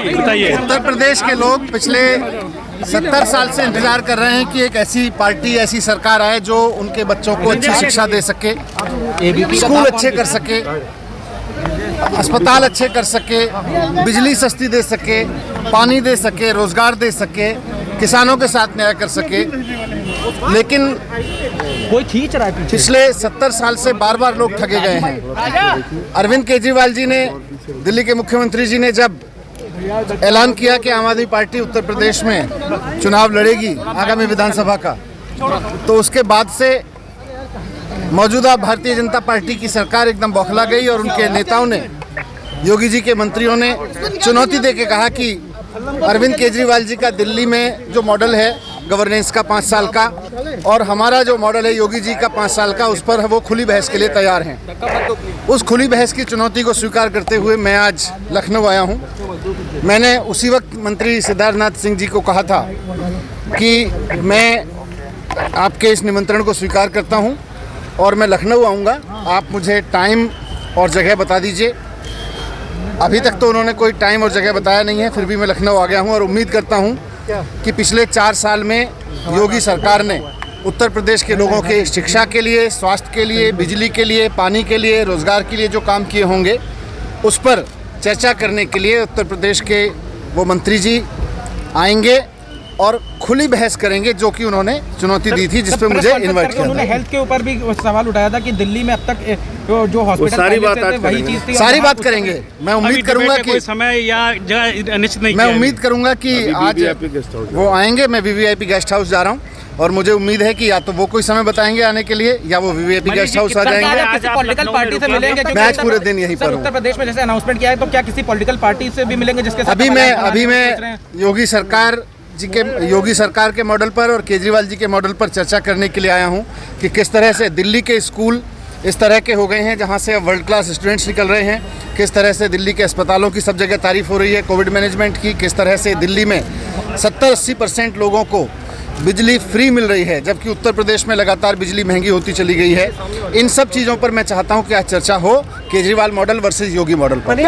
बताइए। उत्तर प्रदेश के लोग पिछले 70 साल से इंतजार कर रहे हैं कि एक ऐसी पार्टी, ऐसी सरकार आए जो उनके बच्चों को अच्छी शिक्षा दे सके, स्कूल अच्छे कर सके, अस्पताल अच्छे कर सके, बिजली सस्ती दे सके, पानी दे सके, रोजगार दे सके, किसानों के साथ न्याय कर सके। लेकिन कोई खींच रहा है पिछले 70 साल से बार बार लोग ठगे गए हैं। अरविंद केजरीवाल जी ने, दिल्ली के मुख्यमंत्री जी ने जब ऐलान किया कि आम आदमी पार्टी उत्तर प्रदेश में चुनाव लड़ेगी आगामी विधानसभा का, तो उसके बाद से मौजूदा भारतीय जनता पार्टी की सरकार एकदम बौखला गई और उनके नेताओं ने, योगी जी के मंत्रियों ने चुनौती देके कहा कि अरविंद केजरीवाल जी का दिल्ली में जो मॉडल है गवर्नेंस का 5 साल का, और हमारा जो मॉडल है योगी जी का 5 साल का, उस पर वो खुली बहस के लिए तैयार हैं। उस खुली बहस की चुनौती को स्वीकार करते हुए मैं आज लखनऊ आया हूँ। मैंने उसी वक्त मंत्री सिद्धार्थनाथ सिंह जी को कहा था कि मैं आपके इस निमंत्रण को स्वीकार करता हूँ और मैं लखनऊ आऊँगा, आप मुझे टाइम और जगह बता दीजिए। अभी तक तो उन्होंने कोई टाइम और जगह बताया नहीं है, फिर भी मैं लखनऊ आ गया हूँ और उम्मीद करता हूँ कि पिछले 4 साल में योगी सरकार ने उत्तर प्रदेश के लोगों के शिक्षा के लिए, स्वास्थ्य के लिए, बिजली के लिए, पानी के लिए, रोजगार के लिए जो काम किए होंगे, उस पर चर्चा करने के लिए उत्तर प्रदेश के वो मंत्री जी आएंगे और खुली बहस करेंगे, जो कि उन्होंने चुनौती दी थी, जिस पे मुझे इनवाइट किया। उन्होंने हेल्थ के ऊपर भी सवाल उठाया था कि दिल्ली में अब तक जो हॉस्पिटल सारी बात करेंगे। मैं उम्मीद करूंगा कि समय या जगह निश्चित नहीं, मैं उम्मीद करूंगा कि आज वो आएंगे। मैं वीवीआईपी गेस्ट हाउस जा रहा हूँ और मुझे उम्मीद है कि या तो वो कोई समय बताएंगे आने के लिए या वो वीवीआईपी गेस्ट हाउस आ जाएंगे। पॉलिटिकल पार्टी से मिलेंगे? मैं आज पूरे दिन यहीं पर हूँ। उत्तर प्रदेश में जैसे अनाउंसमेंट किया है, तो क्या किसी पॉलिटिकल पार्टी से भी मिलेंगे जिसके साथ? अभी मैं योगी सरकार के मॉडल पर और केजरीवाल जी के मॉडल पर चर्चा करने के लिए आया हूं कि किस तरह से दिल्ली के स्कूल इस तरह के हो गए हैं जहां से अब वर्ल्ड क्लास स्टूडेंट्स निकल रहे हैं, किस तरह से दिल्ली के अस्पतालों की सब जगह तारीफ हो रही है कोविड मैनेजमेंट की, किस तरह से दिल्ली में 70-80% लोगों को बिजली फ्री मिल रही है, जबकि उत्तर प्रदेश में लगातार बिजली महंगी होती चली गई है। इन सब चीज़ों पर मैं चाहता हूँ कि आज चर्चा हो, केजरीवाल मॉडल वर्सेस योगी मॉडल पर।